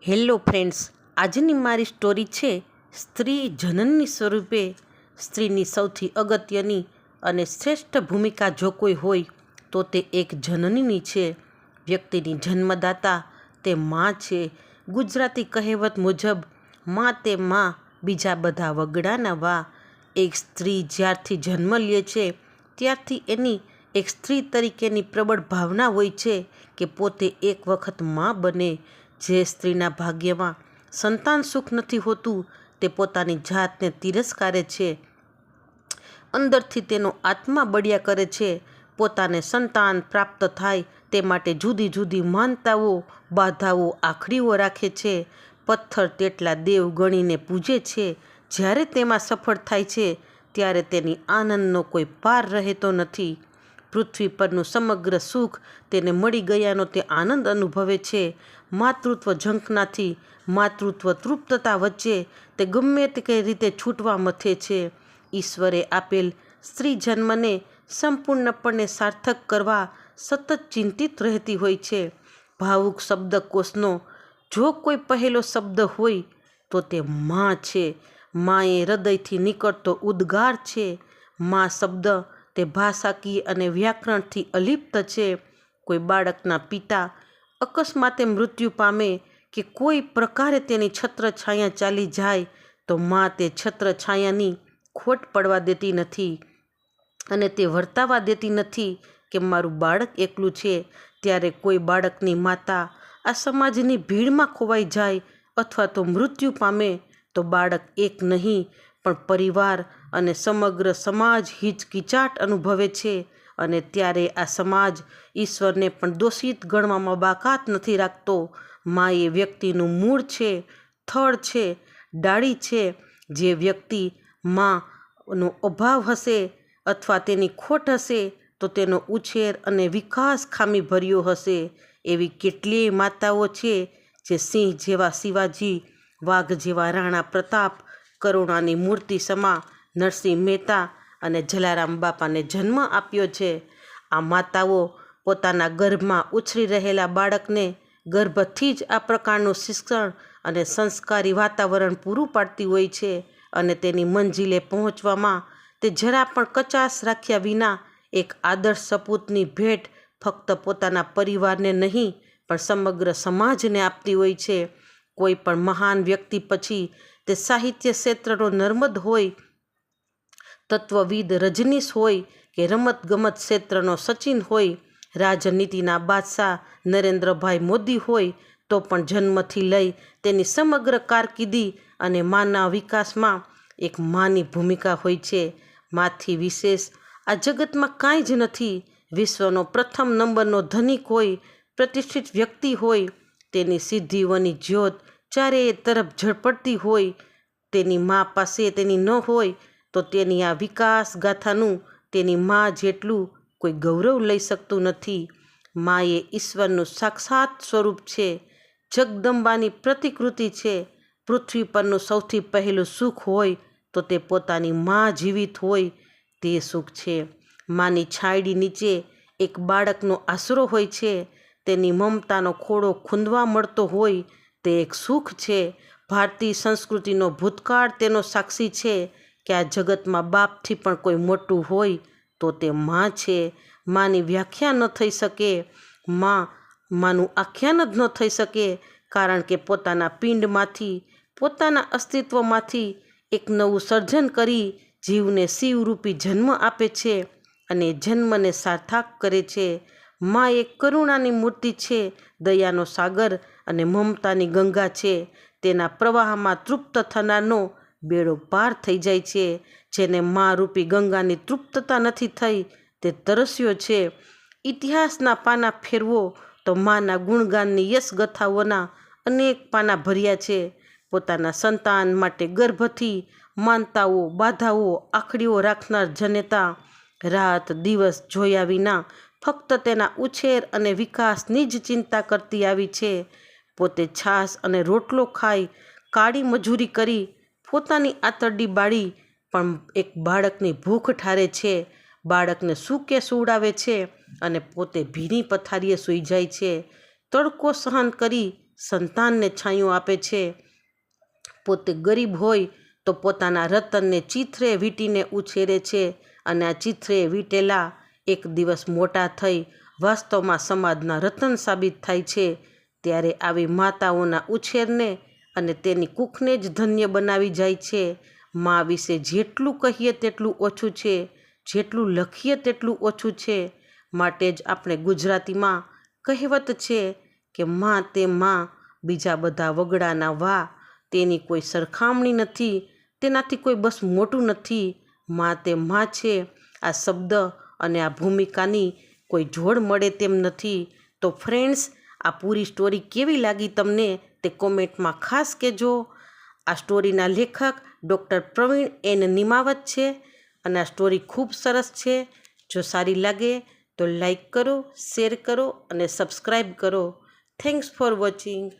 Hello friends, આજની મારી story છે સ્ત્રી જનનની સ્વરૂપે. સ્ત્રીની સૌથી અગત્યની અને શ્રેષ્ઠ ભૂમિકા જો કોઈ હોય તો તે એક જનનીની છે. વ્યક્તિની જન્મદાતા તે માં છે. ગુજરાતી કહેવત મુજબ માં તે માં, બીજા બધા વગડાના વા. એક સ્ત્રી જ્યારથી જન્મ લે છે ત્યારથી એની એક સ્ત્રી તરીકેની પ્રબળ ભાવના હોય છે કે પોતે એક વખત માં બને. જે સ્ત્રીના ભાગ્યમાં સંતાન સુખ નથી હોતું તે પોતાની જાતને તિરસ્કારે છે. અંદરથી તેનો આત્મા બળ્યા કરે છે. પોતાને સંતાન પ્રાપ્ત થાય તે માટે જુદી જુદી માનતાઓ, બાધાઓ, આખડીઓ રાખે છે. પથ્થર તેટલા દેવ ગણીને પૂજે છે. જ્યારે તેમાં સફળ થાય છે ત્યારે તેની આનંદનો કોઈ પાર રહેતો નથી. પૃથ્વી પરનું સમગ્ર સુખ તેને મળી ગયાનો તે આનંદ અનુભવે છે. માતૃત્વ ઝંખનાથી માતૃત્વ તૃપ્તતા વચ્ચે તે ગમે તે રીતે છૂટવા મથે છે. ઈશ્વરે આપેલ સ્ત્રી જન્મને સંપૂર્ણપણે સાર્થક કરવા સતત ચિંતિત રહેતી હોય છે. ભાવુક શબ્દકોશનો જો કોઈ પહેલો શબ્દ હોય તો તે માં છે. માં એ હૃદયથી નીકળતો ઉદ્ગાર છે. માં શબ્દ તે ભાષાકીય અને વ્યાકરણથી અલિપ્ત છે. કોઈ બાળકના પિતા અકસ્માતે મૃત્યુ પામે કે કોઈ પ્રકારે તેની છત્રછાયા ચાલી જાય તો માં તે છત્રછાયાની ખોટ પડવા દેતી નથી અને તે વર્તાવા દેતી નથી કે મારું બાળક એકલું છે. ત્યારે કોઈ બાળકની માતા આ સમાજની ભીડમાં ખોવાઈ જાય અથવા તો મૃત્યુ પામે તો બાળક એક નહીં પણ પરિવાર અને સમગ્ર સમાજ હિચકિચાટ અનુભવે છે. અને ત્યારે આ સમાજ ઈશ્વરને પણ દોષિત ગણવામાં બાકાત નથી રાખતો. માં એ વ્યક્તિનું મૂળ છે, થળ છે, ડાળી છે. જે વ્યક્તિ માંનો અભાવ હશે અથવા તેની ખોટ હશે તો તેનો ઉછેર અને વિકાસ ખામીભર્યો હશે. એવી કેટલીય માતાઓ છે જે સિંહ જેવા શિવાજી, વાઘ જેવા રાણા પ્રતાપ, કરુણાની મૂર્તિ સમા નરસિંહ મહેતા અને જલારામ બાપાને જન્મ આપ્યો છે. આ માતાઓ પોતાના ગર્ભમાં ઉછરી રહેલા બાળકને ગર્ભથી જ આ પ્રકારનું શિક્ષણ અને સંસ્કારી વાતાવરણ પૂરું પાડતી હોય છે અને તેની મંજિલે પહોંચવામાં તે જરા પણ કચાશ રાખ્યા વિના એક આદર્શ સપૂતની ભેટ ફક્ત પોતાના પરિવારને નહીં પણ સમગ્ર સમાજને આપતી હોય છે. કોઈ પણ મહાન વ્યક્તિ પછી તે સાહિત્ય ક્ષેત્રનો નર્મદ હોય, તત્વવિદ રજનીશ હોય કે રમતગમત ક્ષેત્રનો સચિન હોય, રાજનીતિના બાદશાહ નરેન્દ્રભાઈ મોદી હોય તો પણ જન્મથી લઈ તેની સમગ્ર કારકિર્દી અને માનવ વિકાસમાં એક માની ભૂમિકા હોય છે. માંથી વિશેષ આ જગતમાં કાંઈ જ નથી. વિશ્વનો પ્રથમ નંબરનો ધનિક હોય, પ્રતિષ્ઠિત વ્યક્તિ હોય, તેની સિદ્ધિઓની જ્યોત ચારેય તરફ ઝળપડતી હોય, તેની મા પાસે તેની ન હોય તો તેની આ વિકાસ ગાથાનું તેની મા જેટલું કોઈ ગૌરવ લઈ શકતું નથી. મા એ ઈશ્વરનું સાક્ષાત સ્વરૂપ છે, જગદંબાની પ્રતિકૃતિ છે. પૃથ્વી પરનું સૌથી પહેલું સુખ હોય તો તે પોતાની મા જીવિત હોય તે સુખ છે. માની છાયડી નીચે એક બાળકનો આશરો હોય છે. તેની મમતાનો ખોળો ખૂંદવા મળતો હોય તે એક સુખ છે. ભારતીય સંસ્કૃતિનો ભૂતકાળ તેનો સાક્ષી છે કે આ જગતમાં બાપથી પણ કોઈ મોટું હોય તો તે માં છે. માની વ્યાખ્યા ન થઈ શકે, માનું આખ્યાન જ ન થઈ શકે, કારણ કે પોતાના પિંડમાંથી, પોતાના અસ્તિત્વમાંથી એક નવું સર્જન કરી જીવને શિવરૂપી જન્મ આપે છે અને જન્મને સાર્થક કરે છે. માં એક કરુણાની મૂર્તિ છે, દયાનો સાગર અને મમતાની ગંગા છે. તેના પ્રવાહમાં તૃપ્ત થનારનો બેડો પાર થઈ જાય છે. જેને માં રૂપી ગંગાની તૃપ્તતા નથી થઈ તે તરસ્યો છે. ઇતિહાસના પાના ફેરવો તો માના ગુણગાનની યશગાથાઓના અનેક પાના ભર્યા છે. પોતાના સંતાન માટે ગર્ભથી માનતાઓ, બાધાઓ, આખડીઓ રાખનાર જનેતા રાત દિવસ જોયા વિના ફક્ત તેના ઉછેર અને વિકાસની જ ચિંતા કરતી આવી છે. પોતે છાશ અને રોટલો ખાઈ કાળી મજૂરી કરી પોતાની આંતરડી બાળી પણ એક બાળકની ભૂખ ઠારે છે. બાળકને સૂકે સુવડાવે છે અને પોતે ભીની પથારીએ સૂઈ જાય છે. તડકો સહન કરી સંતાનને છાંયો આપે છે. પોતે ગરીબ હોય તો પોતાના રતનને ચીથરે વીંટીને ઉછેરે છે અને આ ચીથરે વીંટેલા એક દિવસ મોટા થઈ વાસ્તવમાં સમાજના રતન સાબિત થાય છે. ત્યારે આવી માતાઓના ઉછેરને અને તેની કુખને જ ધન્ય બનાવી જાય છે. મા વિશે જેટલું કહીએ તેટલું ઓછું છે, જેટલું લખીએ તેટલું ઓછું છે. માટે જ આપણે ગુજરાતીમાં કહેવત છે કે મા તે મા, બીજા બધા વગડાના વા. તેની કોઈ સરખામણી નથી, તેનાથી કોઈ બસ મોટું નથી. મા તે મા છે. આ શબ્દ અને આ ભૂમિકાની કોઈ જોડ મળે તેમ નથી. તો ફ્રેન્ડ્સ, આ પૂરી સ્ટોરી કેવી લાગી તમને તે કોમેન્ટમાં ખાસ કહેજો. આ સ્ટોરીના લેખક ડૉક્ટર પ્રવીણ એન નિમાવત છે અને આ સ્ટોરી ખૂબ સરસ છે. જો સારી લાગે તો લાઈક કરો, શેર કરો અને સબસ્ક્રાઈબ કરો. Thanks for watching.